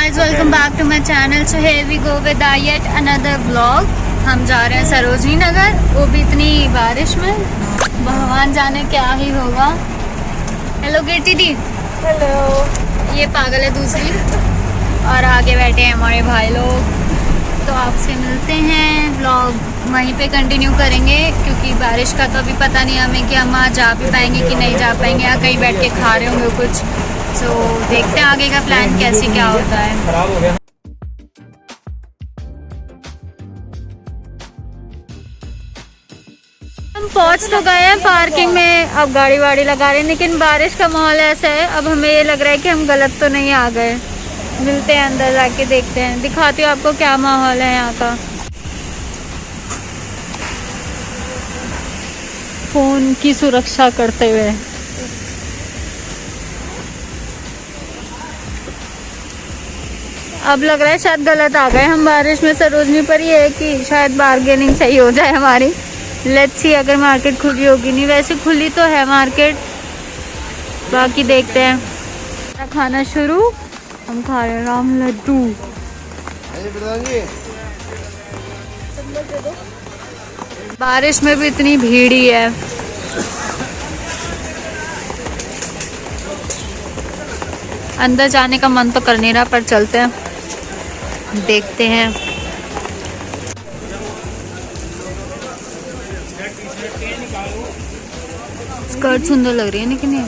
Guys, welcome back to my channel. So here we go with yet another vlog. हम जा रहे हैं सरोजनी नगर, वो भी इतनी बारिश में। भगवान जाने क्या ही होगा। हेलो कीर्ति दी। हेलो। ये पागल है दूसरी, और आगे बैठे हैं हमारे भाई लोग। तो आपसे मिलते हैं, व्लॉग वहीं पे कंटिन्यू करेंगे क्योंकि बारिश का तो अभी पता नहीं हमें कि हम वहाँ जा भी पाएंगे कि नहीं जा पाएंगे, या कहीं बैठ के खा रहे होंगे कुछ। तो देखते हैं आगे का प्लान कैसे क्या होता है। खराब हो गया। हम पहुंच तो गए हैं पार्किंग में, अब गाड़ी वाड़ी लगा रहे हैं, लेकिन बारिश का माहौल ऐसा है, अब हमें ये लग रहा है कि हम गलत तो नहीं आ गए। मिलते हैं अंदर जाके, देखते हैं, दिखाती हूँ आपको क्या माहौल है यहाँ का। फोन की सुरक्षा करते हुए अब लग रहा है शायद गलत आ गए हम बारिश में सरोजनी पर। ये है कि शायद बार्गेनिंग सही हो जाए हमारी। लेट्स सी अगर मार्केट खुली होगी। नहीं, वैसे खुली तो है मार्केट, बाकी देखते हैं। खाना शुरू, हम खा रहे हैं राम लड्डू। बारिश में भी इतनी भीड़ ही है। अंदर जाने का मन तो कर नहीं रहा, पर चलते हैं, देखते हैं। स्कर्ट सुंदर लग रही है लेकिन ये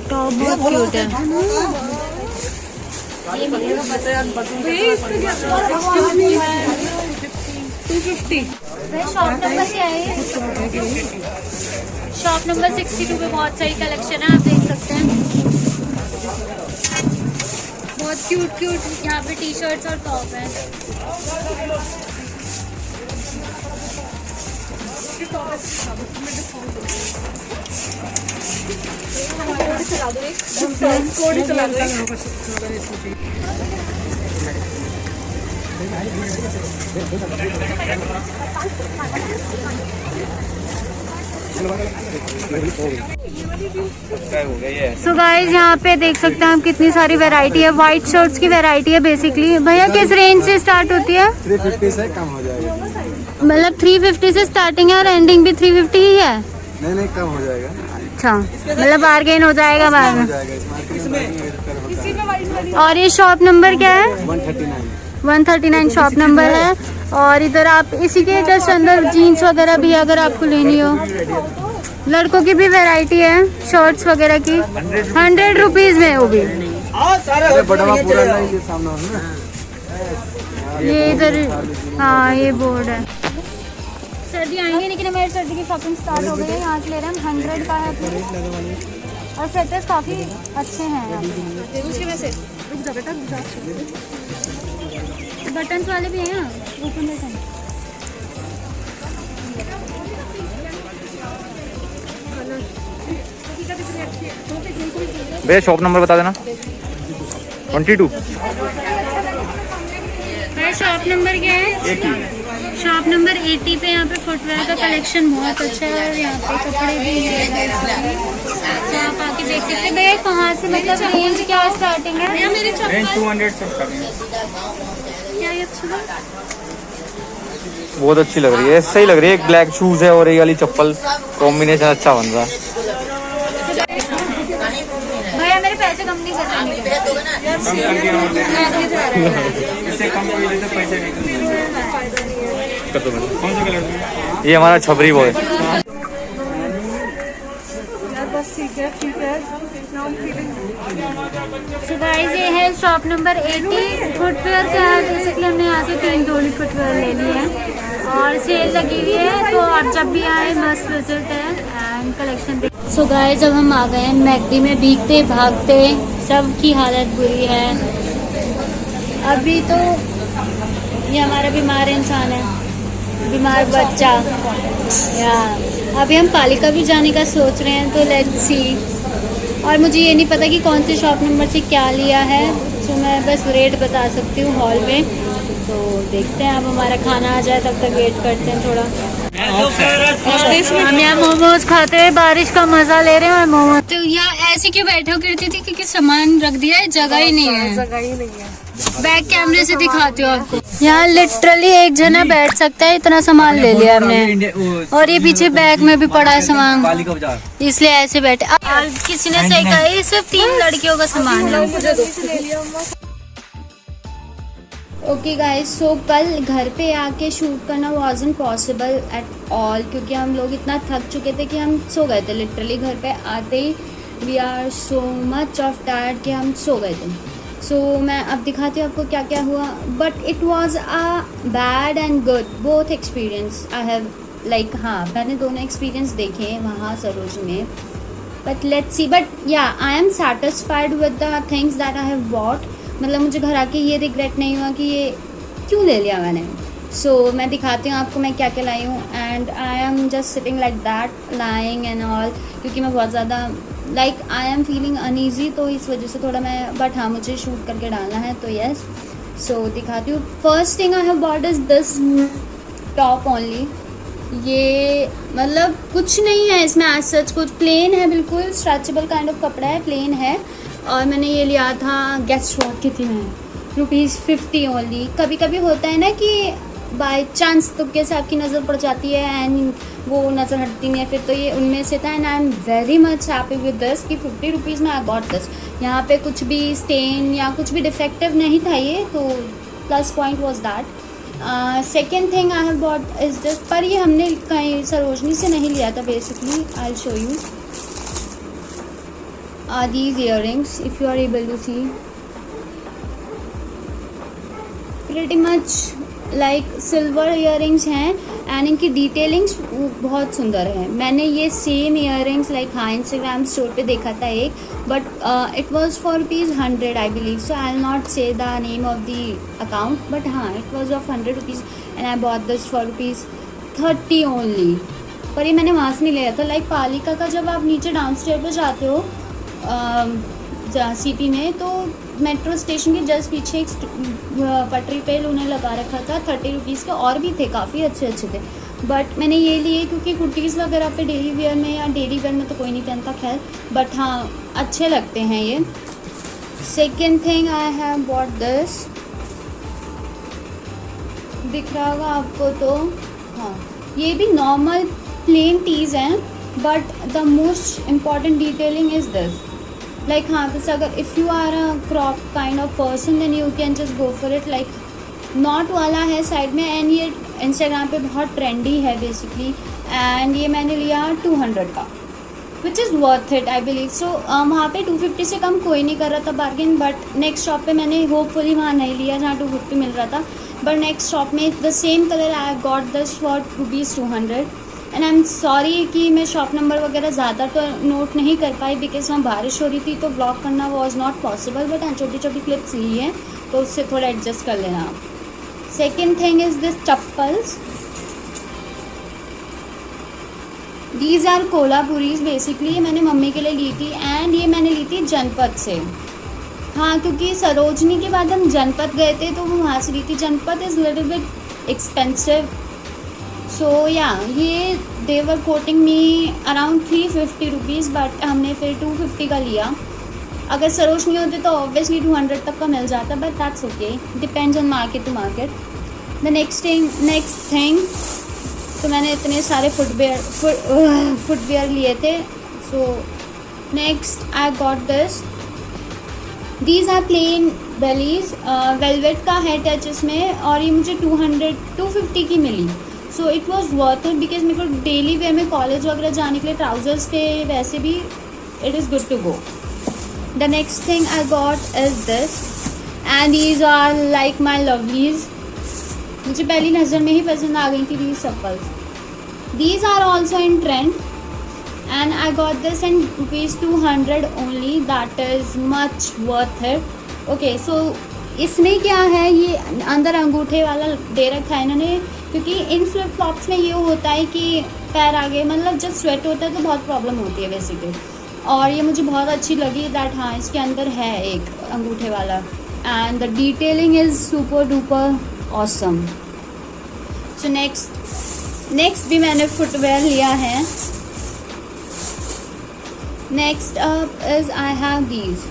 टॉप बहुत क्यूट है। शॉप नंबर क्या है? शॉप नंबर 62 पे बहुत सारी कलेक्शन है, आप देख सकते हैं। बहुत क्यूट क्यूट यहाँ पे टी शर्ट्स और टॉप है। सो गाइस, यहाँ पे देख सकते हैं आप कितनी सारी वैरायटी है। व्हाइट शर्ट्स की वैरायटी है बेसिकली। भैया किस रेंज से स्टार्ट होती है? 350 से कम हो जाएगा। मतलब 350 से स्टार्टिंग है और एंडिंग भी 350 ही है? नहीं कम हो जाएगा। अच्छा, मतलब बार्गेन हो जाएगा बाद में। और ये शॉप नंबर क्या है? 139 शॉप नंबर है। और इधर आप इसी के जस्ट अंदर जीन्स वगैरह भी अगर आपको लेनी हो। लड़कों की भी वैरायटी है शर्ट्स वगैरह की, 100 रुपीज में, वो भी। ये इधर, हाँ ये बोर्ड है। सर्दी आएंगे लेकिन हमारी सर्दी की शॉपिंग स्टार्ट हो गई है। यहाँ से ले रहे हैं, 100 का है और स्वेटर्स काफ़ी अच्छे हैं। बटन्स वाले भी हैं यहाँ, ओपन बटन। भैया शॉप नंबर बता देना। 22। शॉप नंबर क्या है? 80। शॉप नंबर 80 पे यहाँ पे फुटवेयर का कलेक्शन बहुत अच्छा है और यहाँ पे कपड़े भी हैं। तो आप आके देख सकते हैं। भैया कहाँ से, मतलब रेंज क्या स्टार्टिंग है? रेंज 200 से स्टार्टिंग है। क्या ये अच्छा है? बहुत अच्छी लग रही है, सही लग रही है। एक ब्लैक शूज है और ये वाली चप्पल, कॉम्बिनेशन अच्छा बन रहा है। भैया मेरे पैसे कम नहीं करने। ये हमारा छबरी बॉय। So guys, ये है शॉप नंबर 80। फुटवेयर का है, बेसिकली हमने यहाँ से 3 जोड़ी फुटवेयर ले लिए हैं और सेल लगी हुई है, तो आप जब भी आए मस्त विजिट है एंड कलेक्शन। सो गाइस, जब हम आ गए हैं मैकडी में, भीगते भागते सबकी हालत बुरी है। अभी तो ये हमारा बीमार इंसान है, बीमार बच्चा। या अभी हम पालिका भी जाने का सोच रहे हैं, तो लेट्स सी। और मुझे ये नहीं पता कि कौन से शॉप नंबर से क्या लिया है, तो मैं बस रेट बता सकती हूँ हॉल में। तो देखते हैं, अब हमारा खाना आ जाए तब तक वेट करते हैं थोड़ा। हम यहाँ मोमोज खाते हुए बारिश का मजा ले रहे हैं और मोमोज। तो यहाँ ऐसे क्यों बैठा करती थी क्योंकि सामान रख दिया है, जगह ही नहीं है। बैक कैमरे से दिखाती हूँ आपको। यहाँ लिटरली एक जना बैठ सकता है, इतना सामान ले लिया हमने। और ये पीछे बैग में भी पड़ा है सामान, इसलिए ऐसे बैठे। और किसी ने सही कहा ये सिर्फ 3 लड़कियों का सामान है। ओके गाइस, सो कल घर पे आके शूट करना वाजंट पॉसिबल एट ऑल, क्योंकि हम लोग इतना थक चुके थे कि हम सो गए थे। लिटरली घर पे आते ही we are so much of tired कि हम सो गए थे। सो मैं अब दिखाती हूँ आपको क्या क्या हुआ। But it was a bad and good both experience I have like. हाँ, मैंने दोनों एक्सपीरियंस देखे वहाँ सरोज में। बट लेट्स सी, बट या I am satisfied with the things that I have bot. मतलब मुझे घर आके ये रिग्रेट नहीं हुआ कि ये क्यों ले लिया मैंने। सो मैं दिखाती हूँ आपको मैं क्या क्या लाई हूँ। And I am just sitting like that lying and all, क्योंकि मैं बहुत ज़्यादा like I am feeling uneasy, तो इस वजह से थोड़ा मैं, बट हाँ मुझे शूट करके डालना है तो यस। सो दिखाती हूँ। First thing I have bot is this top only. ये मतलब कुछ नहीं है इसमें एज सच, कुछ प्लेन है, बिल्कुल स्ट्रेचेबल काइंड ऑफ कपड़ा है, प्लेन है। और मैंने ये लिया था, गेस्ट वॉट कितनी में, ₹50 ओनली। कभी कभी होता है ना कि बाय चांस तुक्के से आपकी नज़र पड़ जाती है एंड वो नज़र हटती नहीं है, फिर तो ये उनमें से था। And I am very much happy with this कि ₹50 में आई गॉट दिस। यहाँ पे कुछ भी स्टेन या कुछ भी डिफेक्टिव नहीं था ये, तो plus point was that. Second thing I have bot is this, पर ये हमने कहीं सरोजनी से नहीं लिया था basically. I show you these earrings if you are able to see, pretty much like silver earrings हैं एंड इनकी डिटेलिंग्स बहुत सुंदर है। मैंने ये सेम earrings लाइक हाँ इंस्टाग्राम स्टोर पे देखा था एक, but it was for ₹100 I believe. So I will not say the name of the account, but हाँ it was of ₹100 and I bought this for ₹30 only. पर ये मैंने वहाँ से नहीं लिया था। लाइक पालिका का जब आप नीचे डाउन स्टेयर पर जाते हो सीपी में, तो मेट्रो स्टेशन के जस्ट पीछे एक पटरी पे उन्हें लगा रखा था ₹30 के, और भी थे काफ़ी अच्छे अच्छे थे। बट मैंने ये लिए क्योंकि कुर्तीज़ वगैरह पे डेली वेयर में, या डेली वेयर में तो कोई नहीं पहनता खैर, बट हाँ अच्छे लगते हैं ये। Second thing I have bought this, दिख रहा होगा आपको तो, हाँ ये भी नॉर्मल प्लेन टीज़ हैं, but the most important detailing is this. Like हाँ तो अगर if you are a crop kind of person then you can just go for it. Like not वाला है साइड में, एंड ये इंस्टाग्राम पे बहुत ट्रेंडी है बेसिकली। एंड ये मैंने लिया 200 का, which is worth it I believe. So वहाँ पे 250 से कम कोई नहीं कर रहा था बार्गेन, बट नेक्स्ट शॉप पे मैंने होपफुली वहाँ नहीं लिया जहाँ 250 मिल रहा था, बट नेक्स्ट शॉप में the same colour I got this for ₹200। And I am sorry कि मैं शॉप नंबर वगैरह ज़्यादा तो नोट नहीं कर पाई, बिकॉज वहाँ बारिश हो रही थी तो व्लॉग करना वॉज नॉट पॉसिबल, बट हाँ छोटी छोटी क्लिप्स ली हैं तो उससे थोड़ा एडजस्ट कर लेना आप। Second thing is this chappals, these are Kolhapuris basically. ये मैंने मम्मी के लिए ली थी, एंड ये मैंने ली थी जनपद से। हाँ क्योंकि सरोजनी के बाद हम जनपद गए थे तो वो वहाँ से ली थी। जनपद इज़ लिटिल बिट एक्सपेंसिव, सो या ये दे वर कोटिंग मी अराउंड ₹350, बट हमने फिर 250 का लिया। अगर सरोजनी होते तो ऑब्वियसली 200 तक का मिल जाता, but that's okay, depends on market to market. The next thing तो मैंने इतने सारे फुटवेयर लिए थे। So next I got this, these are plain bellies, velvet का है टच इसमें, और ये मुझे 250 की मिली। So it was worth it, because मेरे को डेली वेयर में कॉलेज वगैरह जाने के लिए ट्राउजर्स थे, वैसे भी it is good to go. The next thing I got is this, and these are like my lovelies. मुझे पहली नज़र में ही पसंद आ गई थी these chappals. These are also in trend, and I got this in ₹200 only, that is much worth it. Okay so इसमें क्या है, ये अंदर अंगूठे वाला दे रखा है इन्होंने, क्योंकि इन फ्लिप फ्लॉप्स में ये होता है कि पैर आगे, मतलब जब स्वेट होता है तो बहुत प्रॉब्लम होती है बेसिकली। और ये मुझे बहुत अच्छी लगी दैट हाँ इसके अंदर है एक अंगूठे वाला, and the detailing is super duper awesome. So next next भी मैंने फुटवेयर लिया है। Next up is I have these.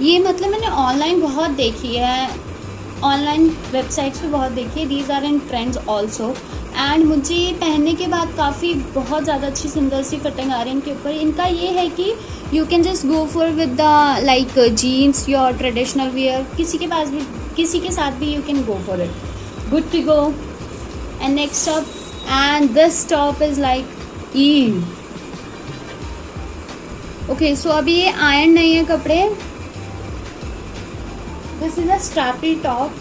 ये मतलब मैंने ऑनलाइन बहुत देखी है, ऑनलाइन वेबसाइट्स पे बहुत देखी है। These are in trends also and मुझे ये पहनने के बाद काफ़ी बहुत ज़्यादा अच्छी सुंदर सी फिटिंग आ रही है इनके ऊपर। इनका ये है कि you can just go for with the like jeans your traditional wear, किसी के पास भी किसी के साथ भी you can go for it, good to go. And next top and this top is like uh okay. So अभी ये आयरन नहीं है कपड़े। This is a strappy top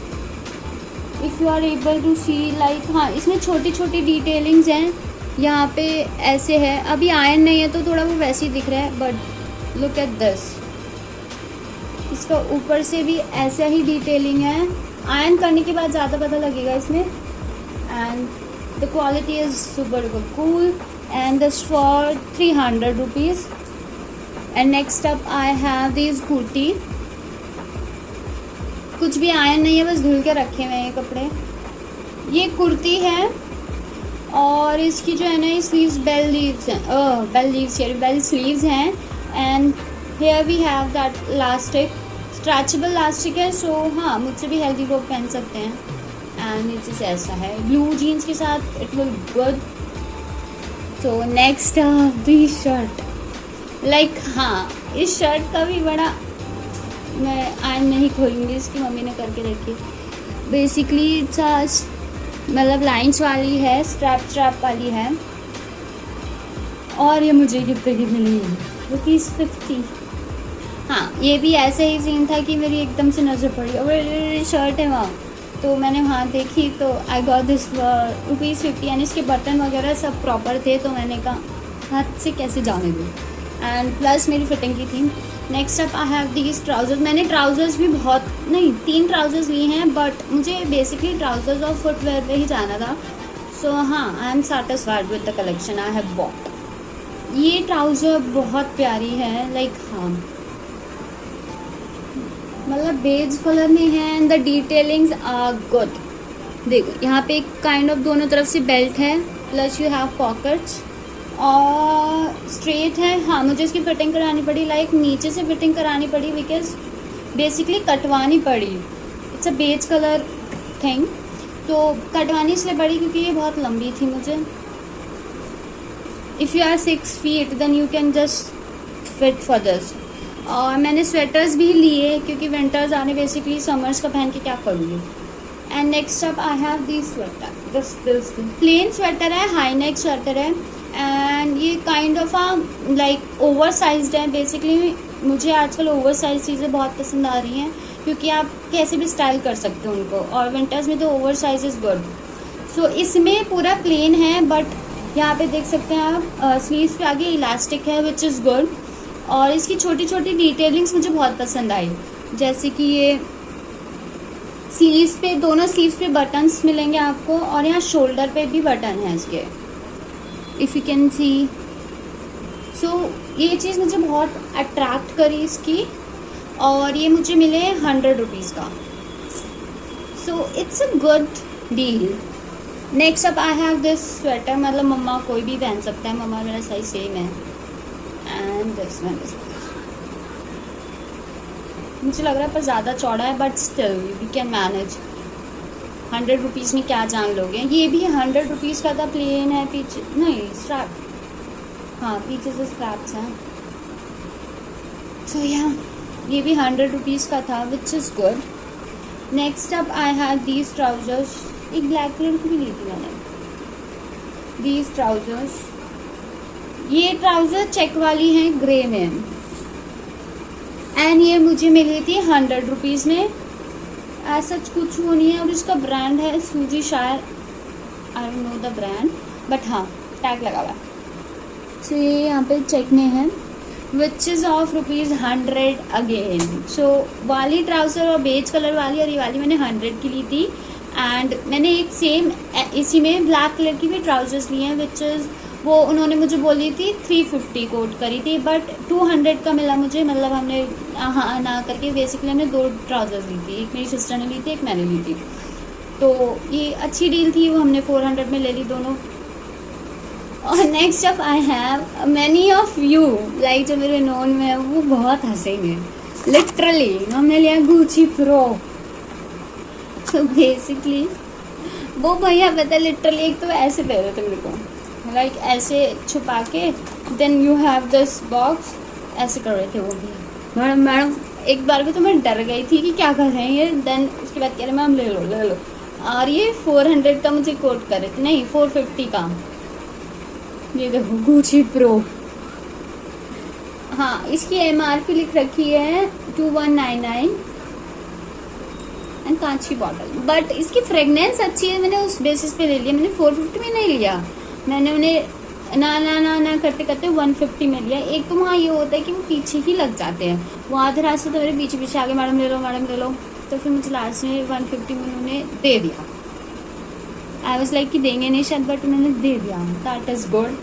if you are able to see like. हाँ, इसमें छोटी छोटी detailings हैं यहाँ पे ऐसे है। अभी आयरन नहीं है तो थोड़ा वो वैसे ही दिख रहा है, बट लुक एट दिस। इसका ऊपर से भी ऐसा ही डिटेलिंग है। आयरन करने के बाद ज़्यादा पता लगेगा इसमें। And the quality is super cool and this for 300 rupees. And next up I have this kurti. कुछ भी आयरन नहीं है, बस धुल के रखे हुए हैं ये कपड़े। ये कुर्ती है और इसकी जो है ना स्लीव्स बेल लीव्स हैं, बेल स्लीव्स हैं। And here we have that elastic, stretchable elastic है। सो हाँ, मुझसे भी हेल्दी लोग पहन सकते हैं। एंड इट्स ऐसा है ब्लू जीन्स के साथ, it will good. So next the shirt like हाँ, इस शर्ट का भी बड़ा मैं आयरन नहीं खोलूँगी, इसकी मम्मी ने करके रखी। बेसिकली इट्स मतलब लाइंस वाली है, स्ट्रैप वाली है। और ये मुझे गिफ्ट की मिली है ₹50। हाँ, ये भी ऐसे ही सीन था कि मेरी एकदम से नज़र पड़ी और शर्ट है वहाँ, तो मैंने वहाँ देखी तो आई गॉट दिस ₹50। एंड इसके बटन वगैरह सब प्रॉपर थे, तो मैंने कहा हाथ से कैसे जाने दूँ। एंड प्लस मेरी फिटिंग की थी। Next up I have these trousers. मैंने ट्राउजर्स भी बहुत नहीं 3 ट्राउजर्स लिए हैं, बट मुझे बेसिकली ट्राउजर्स और फुटवेयर पे ही जाना था। सो हाँ, I am satisfied with the collection I have bot. ये ट्राउज़र बहुत प्यारी है लाइक हाँ, मतलब बेज कलर में है and the detailings are good. देखो यहाँ पे एक काइंड ऑफ दोनों तरफ से बेल्ट है, प्लस यू हैव पॉकेट्स और स्ट्रेट है। हाँ, मुझे इसकी फिटिंग करानी पड़ी, लाइक नीचे से फिटिंग करानी पड़ी बिकॉज बेसिकली कटवानी पड़ी। It's a beige colour thing, तो कटवानी इसलिए पड़ी क्योंकि ये बहुत लंबी थी मुझे। If you are 6 feet then you can just fit for this. और मैंने स्वेटर्स भी लिए क्योंकि विंटर्स आने, बेसिकली समर्स का पहन के क्या करूँगी। And next up I have this sweater. This plain sweater है, हाई नेक स्वेटर है एंड ये kind of like oversized है। बेसिकली मुझे आजकल ओवर साइज चीज़ें बहुत पसंद आ रही हैं क्योंकि आप कैसे भी स्टाइल कर सकते हो उनको, और विंटर्स में तो ओवर साइज इज़ गुड। सो इसमें पूरा प्लेन है, बट यहाँ पे देख सकते हैं आप स्लीव्स पे आगे इलास्टिक है विच इज़ गुड। और इसकी छोटी छोटी डिटेलिंग्स मुझे बहुत पसंद आई, जैसे कि ये स्लीव्स पे, दोनों स्लीव्स पे बटन्स मिलेंगे आपको और यहाँ शोल्डर पे भी बटन है इसके, इफ़ यू कैन सी। सो ये चीज़ मुझे बहुत अट्रैक्ट करी इसकी, और ये मुझे मिले 100 रुपीज़ का। So it's a good deal. Next up I have this sweater, मतलब मम्मा कोई भी पहन सकता है, मम्मा मेरा साइज सेम है। एंड दिस वन इज, मुझे लग रहा है पर ज़्यादा चौड़ा है, but still we can manage. 100 rupees में क्या जान लोगे। ये भी 100 रुपीज़ का था, प्लेन है, पीछे नहीं स्ट्रैप, हाँ पीछे से स्ट्रैप्स हैं। सो या ये भी 100 रुपीज़ का था which is good. Next up I have these trousers, एक ब्लैक कलर की भी ली थी मैंने, दीज ट्राउजर्स। ये ट्राउज़र चेक वाली हैं ग्रे में, एंड ये मुझे मिली थी 100 रुपीज़ में। ऐसा कुछ वो नहीं है, और इसका ब्रांड है सूजी शायर, आई don't know the brand, but हाँ टैग लगा हुआ है। सो ये यहाँ पे चेक में है विच इज़ ऑफ ₹100 अगेन। सो वाली ट्राउज़र और बेज कलर वाली और ये वाली मैंने 100 की ली थी। एंड मैंने एक सेम इसी में ब्लैक कलर की भी ट्राउजर्स लिए हैं विच इज़, वो उन्होंने मुझे बोली थी 350 कोट करी थी, बट 200 का मिला मुझे। मतलब हमने हाँ ना करके बेसिकली हमने 2 ट्राउजर्स ली थी, एक मेरी सिस्टर ने ली थी, एक मैंने ली थी। तो ये अच्छी डील थी, वो हमने 400 में ले ली दोनों। और next up I have many of you like जो मेरे नोन में है वो बहुत हंसेंगे। लिटरली हमने लिया गुची प्रो। तो बेसिकली वो भैया पता लिटरली एक तो ऐसे दे रहे थे मेरे को, लाइक ऐसे छुपा के, then you have this box, ऐसे कर रहे थे वो भी। मैडम एक बार को तो मैं डर गई थी कि क्या कर रहे हैं ये। देन उसके बाद कह रहे मैम ले लो। और ये 400 का मुझे कोट कर रहे थे, नहीं 450 का। ये देखो गुची प्रो। हाँ, इसकी MRP लिख रखी है 2199 एंड कांच की बॉटल। बट इसकी फ्रेगनेंस अच्छी है, मैंने उस बेसिस पे ले लिया। मैंने 450 में नहीं लिया, मैंने उन्हें ना करते करते 150 में लिया। एक तो वहाँ ये होता है कि वो पीछे ही लग जाते हैं, वो आधे रास्ते तो मेरे पीछे आगे मैडम ले लो। तो फिर मुझे लास्ट में 150 में उन्होंने दे दिया। आई वॉज लाइक कि देंगे नहीं शायद, बट उन्होंने दे दिया। That is good.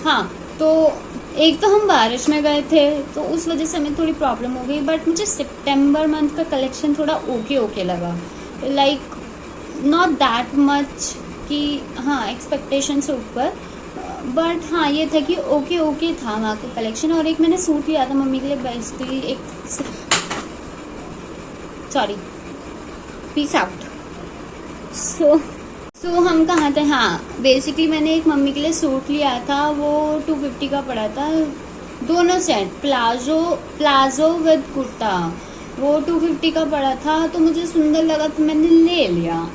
हाँ, तो एक तो हम बारिश में गए थे तो उस वजह से हमें थोड़ी प्रॉब्लम हो गई, बट मुझे सितंबर मंथ का कलेक्शन थोड़ा ओके लगा। लाइक नॉट दैट मच कि हाँ एक्सपेक्टेशन से ऊपर, बट हाँ ये था कि ओके था वहाँ का कलेक्शन। और एक मैंने सूट लिया था मम्मी के लिए, बेसिकली एक पीस आउट। सो हम कहाँ थे, हाँ बेसिकली मैंने एक मम्मी के लिए सूट लिया था, वो 250 का पड़ा था, दोनों सेट, प्लाजो विद कुर्ता, वो 250 का पड़ा था। तो मुझे सुंदर लगा तो मैंने ले लिया।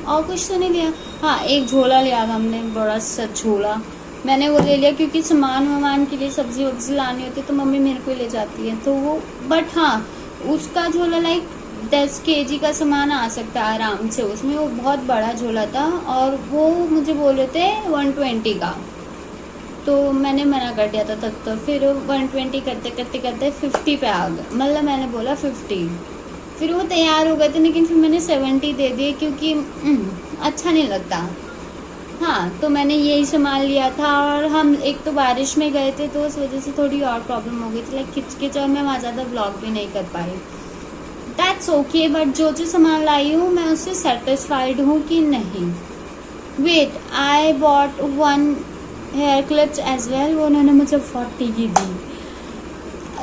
और कुछ तो नहीं लिया। हाँ, एक झोला लिया था हमने, बड़ा सा झोला, मैंने वो ले लिया क्योंकि सामान के लिए सब्जी वब्जी लानी होती है तो मम्मी मेरे को ले जाती है, तो वो। बट हाँ, उसका झोला लाइक 10 kg का सामान आ सकता है आराम से उसमें। वो बहुत बड़ा झोला था और वो मुझे बोल रहे थे 120 का, तो मैंने मना कर दिया था तब। तो फिर 120 करते 50 पे आ गए, मतलब मैंने बोला 50। फिर वो तैयार हो गए थे, लेकिन फिर मैंने 70 दे दिए क्योंकि अच्छा नहीं लगता। हाँ, तो मैंने यही सामान लिया था। और हम एक तो बारिश में गए थे तो उस वजह से थोड़ी और प्रॉब्लम हो गई थी, लाइक खिंच और मैं वहाँ ज़्यादा ब्लॉग भी नहीं कर पाई। दैट्स ओके, बट जो सामान लाई हूँ मैं उससे सेटिस्फाइड हूँ कि नहीं। Wait, I bought 1 hair clips as well, वो उन्होंने मुझे 40 की दी।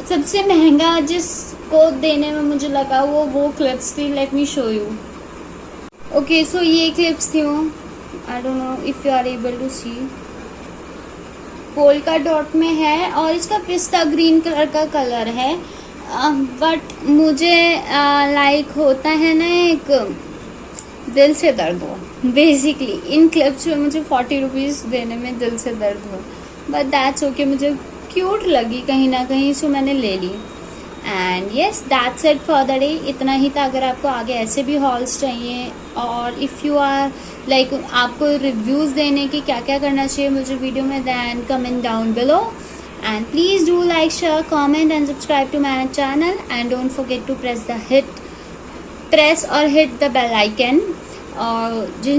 सबसे महंगा जिसको देने में मुझे लगा वो क्लिप्स थी। Let me show you. Okay, so ये क्लिप्स थी वो, I don't know if you are able to see, polka dot में है और इसका पिस्ता ग्रीन कलर का कलर है। बट मुझे लाइक होता है ना, एक दिल से दर्द हो बेसिकली। इन क्लिप्स में मुझे 40 रुपीज़ देने में दिल से दर्द हो, बट दैट्स ओके, मुझे क्यूट लगी कहीं ना कहीं, सो मैंने ले ली। And yes, that's it for the day. इतना ही था। अगर आपको आगे ऐसे भी हॉल्स चाहिए और इफ़ यू आर लाइक आपको रिव्यूज़ देने की क्या क्या करना चाहिए मुझे वीडियो में, then comment down below. And please do like, share, comment and subscribe to my channel, and don't forget to press or hit the bell icon. और जो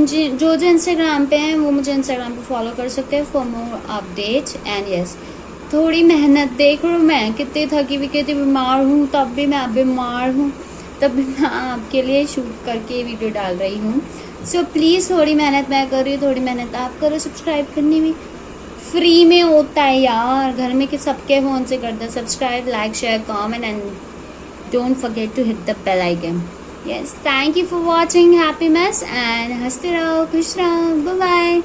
इंस्टाग्राम पे हैं वो मुझे इंस्टाग्राम पे फॉलो कर सकते हैं for more updates. And yes, थोड़ी मेहनत देख लो, मैं कितनी थकी कितनी बीमार हूँ, तब भी मैं बीमार हूँ, तब भी मैं आपके लिए शूट करके वीडियो डाल रही हूँ। सो प्लीज़ थोड़ी मेहनत मैं कर रही हूँ, थोड़ी मेहनत आप करो। सब्सक्राइब करने में फ्री में होता है यार, घर में कि सबके फ़ोन से कर दो। Subscribe, like, share, comment and don't forget to hit the bell icon. Yes, thank you for watching. Happy mess and हंसते रहो, खुश रहो। Bye bye.